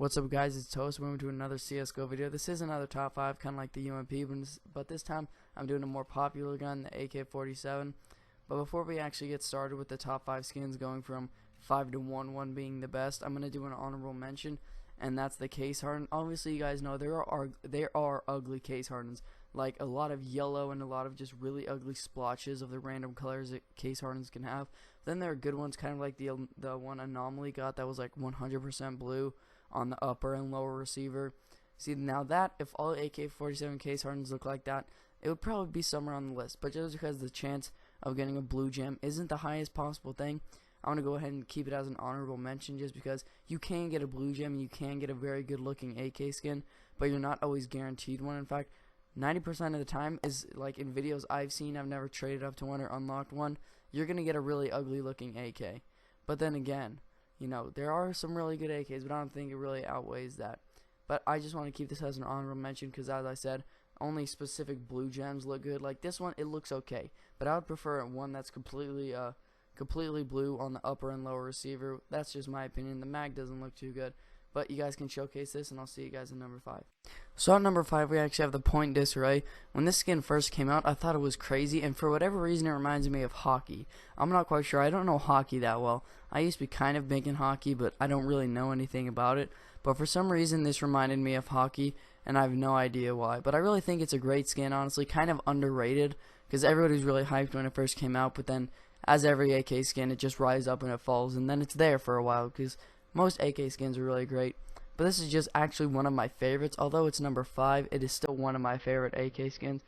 What's up, guys? It's Toast. We're moving to another CSGO video. This is another top 5, kind of like the UMP, but this time I'm doing a more popular gun, the AK47. But before we actually get started with the top 5 skins, going from 5 to 1, 1 being the best, I'm going to do an honorable mention, and that's the case harden. Obviously, you guys know there are ugly case hardens, like a lot of yellow and a lot of just really ugly splotches of the random colors that case hardens can have. Then there are good ones, kind of like the one Anomaly got that was like 100% blue on the upper and lower receiver. See, now that, if all AK47 case hardens look like that, it would probably be somewhere on the list. But just because the chance of getting a blue gem isn't the highest possible thing, I'm going to go ahead and keep it as an honorable mention, just because you can get a blue gem and you can get a very good looking AK skin, but you're not always guaranteed one. In fact, 90% of the time is, like in videos I've seen, I've never traded up to one or unlocked one, you're going to get a really ugly looking AK. But then again, you know, there are some really good AKs, but I don't think it really outweighs that. But I just want to keep this as an honorable mention because, as I said, only specific blue gems look good. Like this one, it looks okay, but I would prefer one that's completely blue on the upper and lower receiver. That's just my opinion. The mag doesn't look too good, but you guys can showcase this, and I'll see you guys in number 5. So at number 5, we actually have the Point Disarray. When this skin first came out, I thought it was crazy, and for whatever reason, it reminds me of hockey. I'm not quite sure. I don't know hockey that well. I used to be kind of big in hockey, but I don't really know anything about it. But for some reason, this reminded me of hockey, and I have no idea why. But I really think it's a great skin, honestly, kind of underrated, because everybody was really hyped when it first came out, but then as every AK skin, it just rises up and it falls, and then it's there for a while, because most AK skins are really great. But this is just actually one of my favorites. Although it's number 5, it is still one of my favorite AK skins.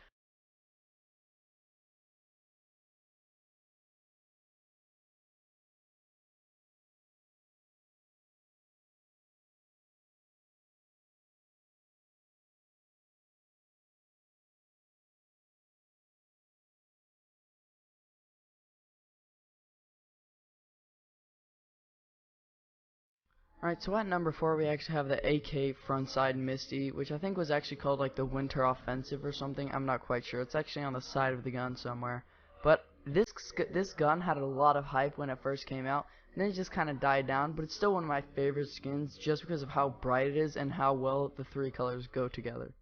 Alright, so at number 4 we actually have the AK frontside Misty, which I think was actually called like the Winter Offensive or something. I'm not quite sure. It's actually on the side of the gun somewhere. But this gun had a lot of hype when it first came out, and then it just kind of died down, but it's still one of my favorite skins just because of how bright it is and how well the 3 colors go together.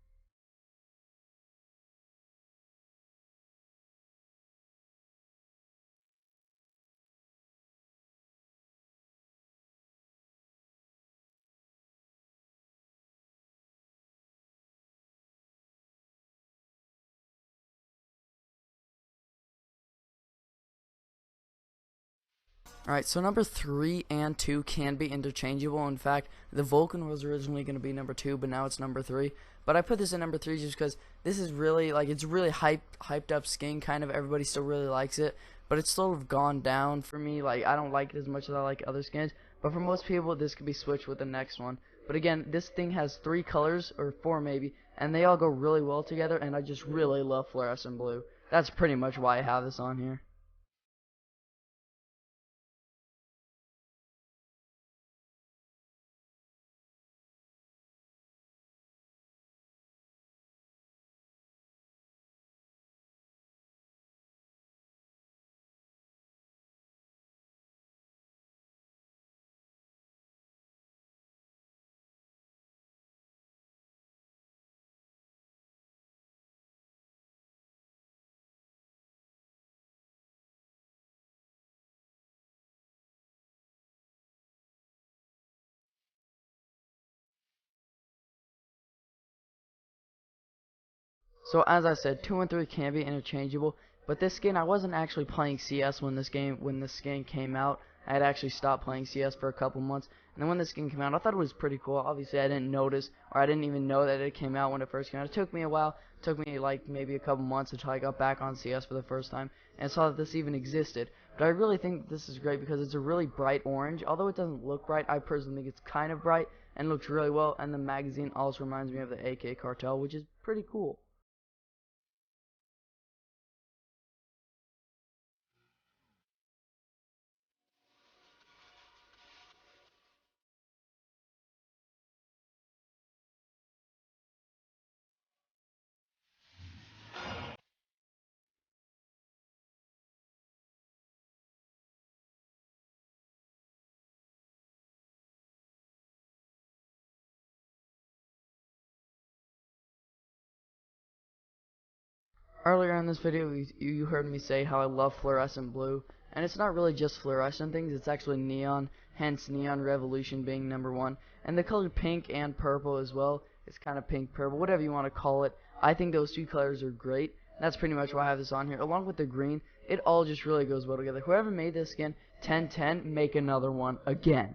Alright, so number 3 and 2 can be interchangeable. In fact, the Vulcan was originally going to be number 2, but now it's number 3. But I put this in number 3 just because this is really, like, it's really hyped up skin, kind of. Everybody still really likes it, but it's sort of gone down for me. Like, I don't like it as much as I like other skins, but for most people, this could be switched with the next one. But again, this thing has 3 colors, or 4 maybe, and they all go really well together, and I just really love fluorescent blue. That's pretty much why I have this on here. So as I said, 2 and 3 can be interchangeable, but this skin, I wasn't actually playing CS when this skin came out. I had actually stopped playing CS for a couple months, and then when this skin came out, I thought it was pretty cool. Obviously, I didn't notice, or I didn't even know that it came out when it first came out. It took me a while. It took me like maybe a couple months until I got back on CS for the first time and saw that this even existed. But I really think this is great because it's a really bright orange. Although it doesn't look bright, I personally think it's kind of bright and looks really well. And the magazine also reminds me of the AK cartel, which is pretty cool. Earlier in this video, you heard me say how I love fluorescent blue, and it's not really just fluorescent things, it's actually neon, hence Neon Revolution being #1. And the color pink and purple as well, it's kind of pink purple, whatever you want to call it. I think those two colors are great. That's pretty much why I have this on here, along with the green. It all just really goes well together. Whoever made this skin, 10/10, make another one again.